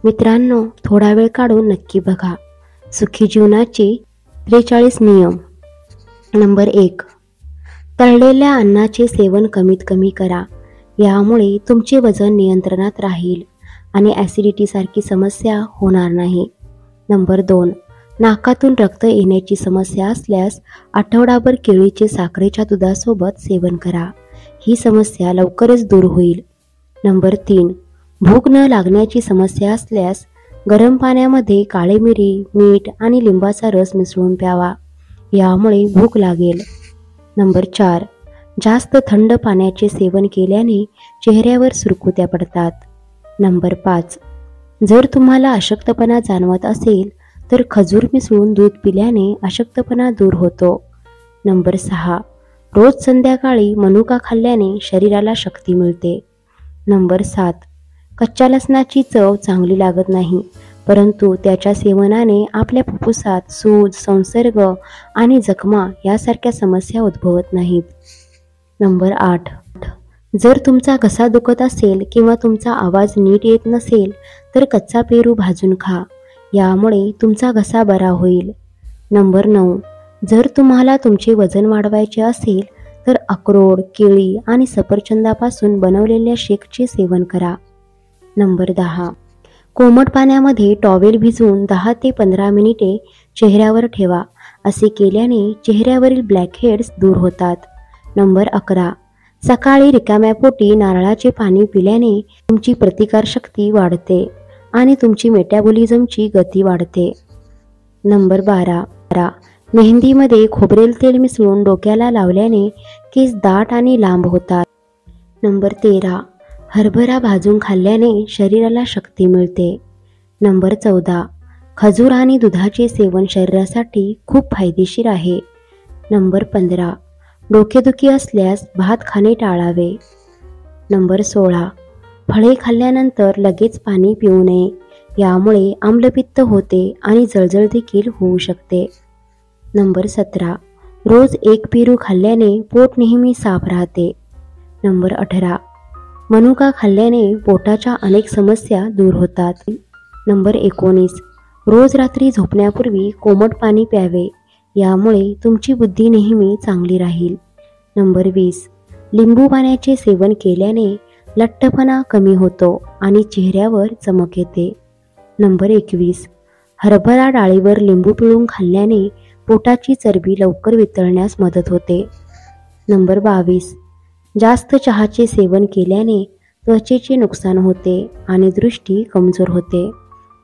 मित्रांनो, थोडा वेळ काढून नक्की बघा. सुखी जीवनाचे 43 नियम. नंबर 1. तळलेल्या अन्नाचे सेवन कमीत कमी करा. यामुळे तुमचे वजन नियंत्रणात राहील आणि ॲसिडिटीसारखी समस्या होणार नाही. नंबर 2. नाकातून रक्त येण्याची समस्या असल्यास आठवडाभर केळीचे साखरेच्या दुधासोबत सेवन करा. ही समस्या लवकरच दूर होईल. नंबर 3. भूक न लागण्याची समस्या असल्यास गरम पाण्यामध्ये काळी मिरी, मीठ आणि लिंबाचा रस मिसळून प्यावा. यामुळे भूक लागेल. नंबर 4. जास्त थंड पाण्याचे सेवन केल्याने चेहऱ्यावर सुरकुत्या पडतात. नंबर 5. जर तुम्हाला अशक्तपणा जाणवत असेल तर खजूर मिसळून दूध पिल्याने अशक्तपणा दूर होतो. नंबर 6. रोज संध्याकाळी मनुका खाल्ल्याने शरीराला शक्ती मिळते. नंबर 7. कच्च्या लसणाची चव चांगली लागत नाही, परंतु त्याच्या सेवनाने आपल्या फुफ्फुसात सूज, संसर्ग आणि जखमा यासारख्या समस्या उद्भवत नाहीत. नंबर 8. जर तुमचा घसा दुखत असेल किंवा तुमचा आवाज नीट येत नसेल तर कच्चा पेरू भाजून खा. यामुळे तुमचा घसा बरा होईल. नंबर 9. जर तुम्हाला तुमचे वजन वाढवायचे असेल तर अक्रोड, केळी आणि सफरचंदापासून बनवलेल्या शेकचे सेवन करा. नंबर 10. कोमट पाण्यामध्ये टॉवेल भिजवून 10 ते 15 मिनिटे चेहऱ्यावर ठेवा. असे केल्याने चेहऱ्यावरील ब्लॅकहेड्स दूर होतात. नंबर 11. सकाळी रिकाम्या पोटी नारळाचे पाणी पिल्याने तुमची प्रतिकारशक्ती वाढते आणि तुमची मेटाबॉलिझमची गती वाढते. नंबर 12. मेहंदीमध्ये खोबरेल तेल मिसळून डोक्याला लावल्याने केस दाट आणि लांब होतात. नंबर 13. हरभरा भाजून खाल्ल्याने शरीराला शक्ती मिळते. नंबर 14. खजूर आणि दुधाचे सेवन शरीरासाठी खूप फायदेशीर आहे. नंबर 15. डोकेदुखी असल्यास भात खाणे टाळावे. नंबर 16. फळे खाल्ल्यानंतर लगेच पाणी पिऊ नये. यामुळे आम्लपित्त होते आणि जळजळ देखील होऊ शकते. नंबर 17. रोज एक पेरू खाल्ल्याने पोट नेहमी साफ राहते. नंबर 18. मनुका खाल्ल्याने पोटाच्या अनेक समस्या दूर होतात. नंबर 19. रोज रात्री झोपण्यापूर्वी कोमट पाणी प्यावे. यामुळे तुमची बुद्धी नेहमी चांगली राहील. नंबर 20. लिंबू पाण्याचे सेवन केल्याने लठ्ठपणा कमी होतो आणि चेहऱ्यावर चमक येते. नंबर 21. हरभरा डाळीवर लिंबू पिळून खाल्ल्याने पोटाची चरबी लवकर वितळण्यास मदत होते. नंबर 22. जास्त चहाचे सेवन केल्याने त्वचेचे नुकसान होते आणि दृष्टी कमजोर होते.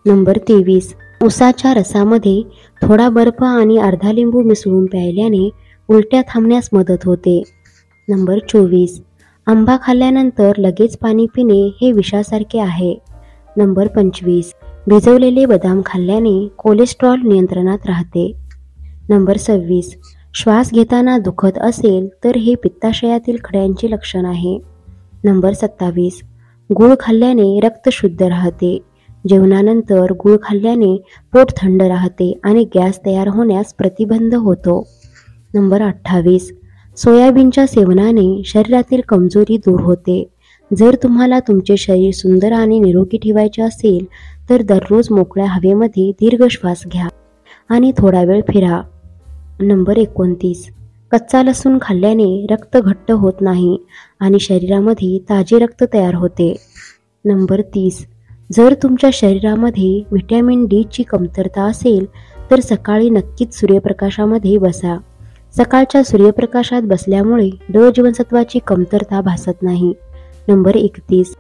नंबर 23. उसाच्या रसामध्ये थोडा बर्फ आणि अर्धा लिंबू मिसळून प्यायल्याने उलट्या थांबण्यास मदत होते. नंबर 24. आंबा खाल्ल्यानंतर लगेच पाणी पिणे हे विषासारखे आहे. नंबर 25. भिजवलेले बदाम खाल्ल्याने कोलेस्ट्रॉल नियंत्रणात राहते. नंबर 26. श्वास घेताना दुखत असेल तर हे पित्ताशयातील खड्यांचे लक्षण आहे. नंबर 27. गूळ खाल्ल्याने रक्त शुद्ध राहते. जेवणानंतर गूळ खाल्ल्याने पोट थंड राहते आणि गॅस तयार होण्यास प्रतिबंध होतो. नंबर 28. सोयाबीनच्या सेवनाने शरीरातील कमजोरी दूर होते. जर तुम्हाला तुमचे शरीर सुंदर आणि निरोगी ठेवायचे असेल तर दररोज मोकळ्या हवेमध्ये दीर्घ श्वास घ्या आणि थोडा वेळ फिरा. नंबर 29. कच्चा लसूण खाल्ल्याने रक्त घट्ट होत नाही आणि शरीरामध्ये ताजे रक्त तयार होते. नंबर 30. जर तुमच्या शरीरामध्ये व्हिटॅमिन डी ची कमतरता असेल तर सकाळी नक्कीच सूर्यप्रकाशामध्ये बसा. सकाळच्या सूर्यप्रकाशात बसल्यामुळे ड जीवनसत्वाची कमतरता भासत नाही. नंबर 31.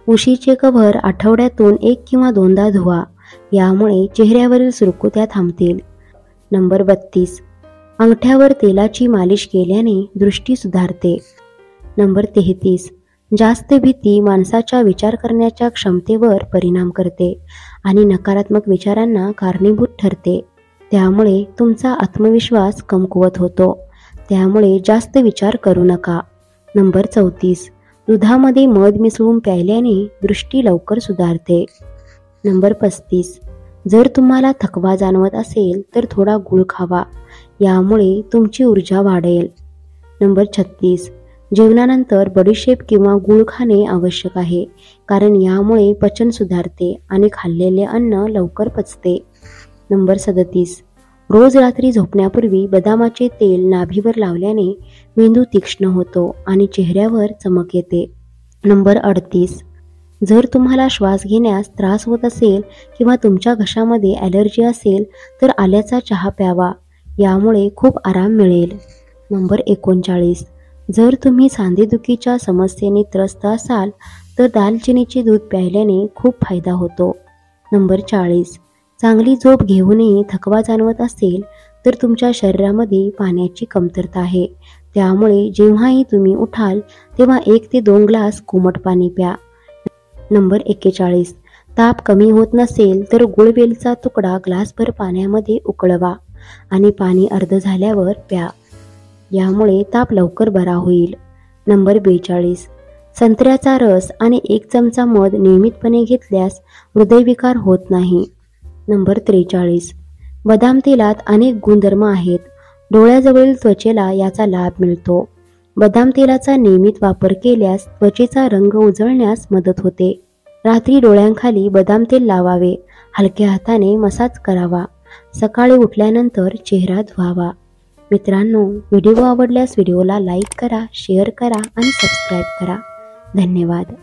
उशीचे कव्हर आठवड्यातून 1 किंवा 2दा धुवा. यामुळे चेहऱ्यावरील सुरकुत्या थांबतील. नंबर 32. अंगठ्यावर तेलाची मालिश केल्याने दृष्टी सुधारते. नंबर 33. जास्त भीती माणसाच्या विचार करण्याच्या क्षमतेवर परिणाम करते आणि नकारात्मक विचारांना कारणीभूत ठरते. त्यामुळे तुमचा आत्मविश्वास कमकुवत होतो. त्यामुळे जास्त विचार करू नका. नंबर 34. दुधामध्ये मध मिसळून प्यायल्याने दृष्टी लवकर सुधारते. नंबर 35. जर तुम्हाला थकवा जाणवत असेल तर थोडा गूळ खावा. यामुळे तुमची ऊर्जा वाढेल. नंबर 36. जेवणानंतर बडीशेप किंवा गूळ खाणे आवश्यक आहे, कारण यामुळे पचन सुधारते आणि खाल्लेले अन्न लवकर पचते. नंबर 37. रोज रात्री झोपण्यापूर्वी बदामाचे तेल नाभीवर लावल्याने मेंदू तीक्ष्ण होतो आणि चेहऱ्यावर चमक येते. नंबर 38. जर तुम्हाला श्वास घेण्यास त्रास होत असेल किंवा तुमच्या घशामध्ये ॲलर्जी असेल तर आल्याचा चहा प्यावा, यामुळे खूप आराम मिळेल. नंबर 39. जर तुम्ही सांधेदुखीच्या समस्येने त्रस्त असाल तर दालचिनीचे दूध प्यायल्याने खूप फायदा होतो. नंबर 40. चांगली झोप घेऊनही थकवा जाणवत असेल तर तुमच्या शरीरामध्ये पाण्याची कमतरता आहे, त्यामुळे जेव्हाही तुम्ही उठाल तेव्हा 1 ते 2 ग्लास कोमट पाणी प्या. नंबर 41. ताप कमी होत नसेल तर गुळवेलचा तुकडा ग्लासभर पाण्यामध्ये उकळवा आणि पाणी अर्ध झाल्यावर प्या, यामुळे ताप लवकर बरा होईल. नंबर 42. संत्र्याचा रस आणि 1 चमचा मध नियमितपणे घेतल्यास हृदयविकार होत नाही. नंबर 43. बदाम तेलात अनेक गुणधर्म आहेत. डोळ्याजवळील त्वचेला याचा लाभ मिळतो. बदाम तेलाचा नियमित वापर केल्यास त्वचेचा रंग उजळण्यास मदत होते. रात्री डोळ्यांखाली बदाम तेल लावावे, हलक्या हाताने मसाज करावा, सकाळी उठल्यानंतर चेहरा धुवावा. मित्रांनो, व्हिडिओ आवडल्यास व्हिडिओला लाईक करा, शेअर करा आणि सबस्क्राईब करा. धन्यवाद.